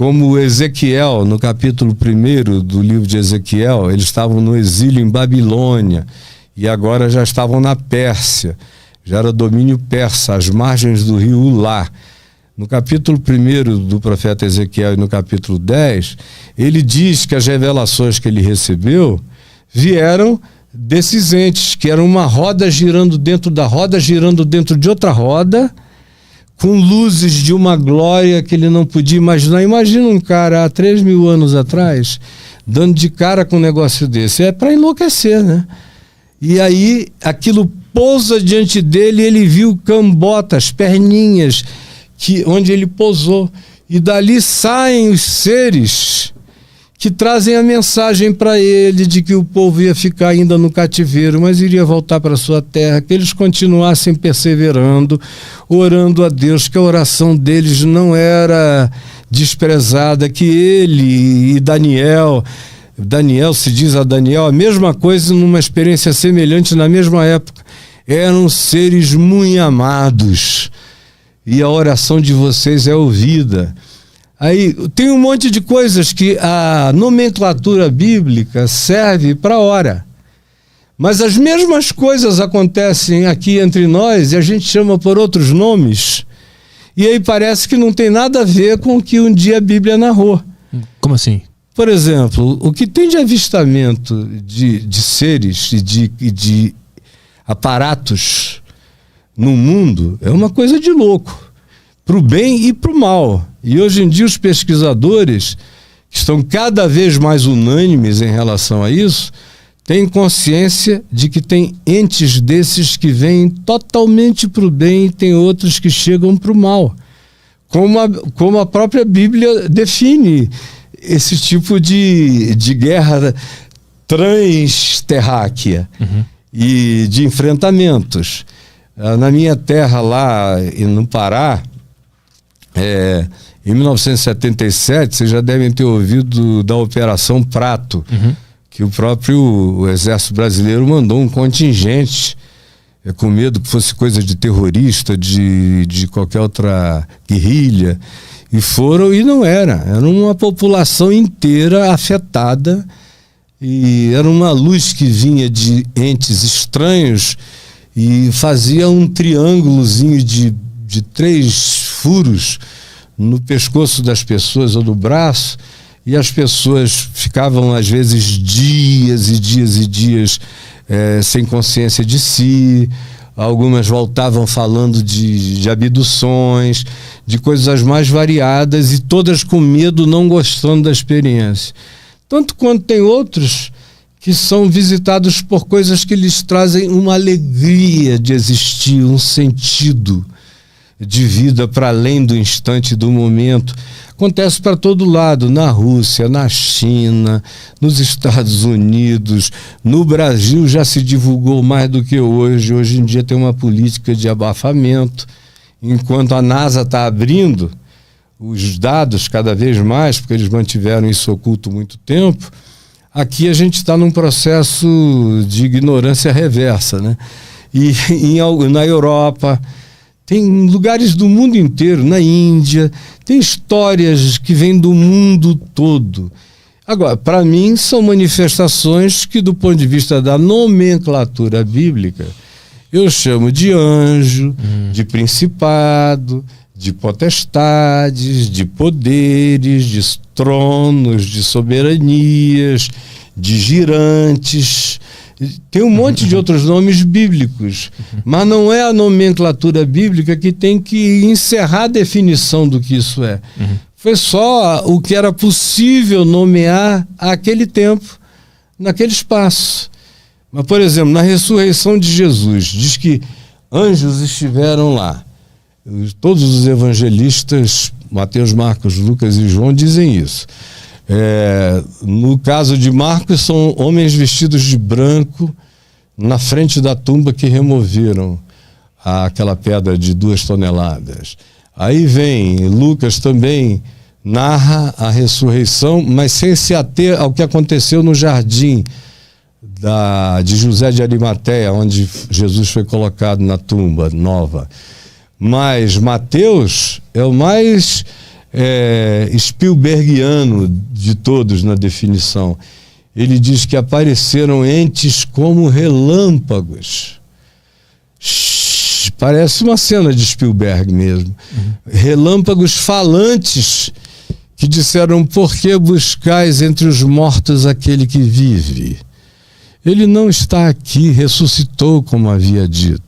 Como Ezequiel, no capítulo 1 do livro de Ezequiel, eles estavam no exílio em Babilônia e agora já estavam na Pérsia, já era domínio persa, às margens do rio Ulá. No capítulo 1 do profeta Ezequiel e no capítulo 10, ele diz que as revelações que ele recebeu vieram desses entes, que era uma roda girando dentro da roda, girando dentro de outra roda, com luzes de uma glória que ele não podia imaginar. Imagina um cara há 3.000 anos atrás, dando de cara com um negócio desse. É para enlouquecer, né? E aí, aquilo pousa diante dele e ele viu cambotas, perninhas, onde ele pousou. E dali saem os seres que trazem a mensagem para ele de que o povo ia ficar ainda no cativeiro, mas iria voltar para sua terra, que eles continuassem perseverando, orando a Deus, que a oração deles não era desprezada, que ele e Daniel se diz a Daniel a mesma coisa numa experiência semelhante na mesma época, eram seres muito amados e a oração de vocês é ouvida. Aí tem um monte de coisas que a nomenclatura bíblica serve para hora. Mas as mesmas coisas acontecem aqui entre nós e a gente chama por outros nomes. E aí parece que não tem nada a ver com o que um dia a Bíblia narrou. Como assim? Por exemplo, o que tem de avistamento de seres e de aparatos no mundo é uma coisa de louco. Para o bem e para o mal. E hoje em dia os pesquisadores, que estão cada vez mais unânimes em relação a isso, têm consciência de que tem entes desses que vêm totalmente para o bem e tem outros que chegam para o mal. Como a própria Bíblia define esse tipo de guerra transterráquea e de enfrentamentos. Na minha terra lá no Pará, em 1977, vocês já devem ter ouvido da Operação Prato, que o próprio Exército Brasileiro mandou um contingente com medo que fosse coisa de terrorista, de qualquer outra guerrilha, e foram, e não era uma população inteira afetada, e era uma luz que vinha de entes estranhos e fazia um triângulozinho de 3 furos no pescoço das pessoas ou no braço, e as pessoas ficavam às vezes dias e dias e dias sem consciência de si. Algumas voltavam falando de abduções, de coisas as mais variadas, e todas com medo, não gostando da experiência. Tanto quanto tem outros que são visitados por coisas que lhes trazem uma alegria de existir, um sentido de vida para além do instante, do momento. Acontece para todo lado, na Rússia, na China, nos Estados Unidos, no Brasil já se divulgou mais do que hoje. Hoje em dia tem uma política de abafamento, enquanto a NASA está abrindo os dados cada vez mais, porque eles mantiveram isso oculto muito tempo. Aqui a gente está num processo de ignorância reversa, né? E na Europa, tem lugares do mundo inteiro, na Índia, tem histórias que vêm do mundo todo. Agora, para mim, são manifestações que, do ponto de vista da nomenclatura bíblica, eu chamo de anjo, de principado, de potestades, de poderes, de tronos, de soberanias, de girantes. Tem um monte de outros nomes bíblicos, mas não é a nomenclatura bíblica que tem que encerrar a definição do que isso é. Foi só o que era possível nomear àquele tempo, naquele espaço. Mas, por exemplo, na ressurreição de Jesus, diz que anjos estiveram lá. Todos os evangelistas, Mateus, Marcos, Lucas e João, dizem isso. No caso de Marcos, são homens vestidos de branco na frente da tumba que removeram aquela pedra de 2 toneladas. Aí vem, Lucas também narra a ressurreição, mas sem se ater ao que aconteceu no jardim de José de Arimateia, onde Jesus foi colocado na tumba nova. Mas Mateus é o mais Spielbergiano de todos na definição. Ele diz que apareceram entes como relâmpagos. Parece uma cena de Spielberg mesmo. Relâmpagos falantes que disseram: por que buscais entre os mortos aquele que vive? Ele não está aqui, ressuscitou, como havia dito.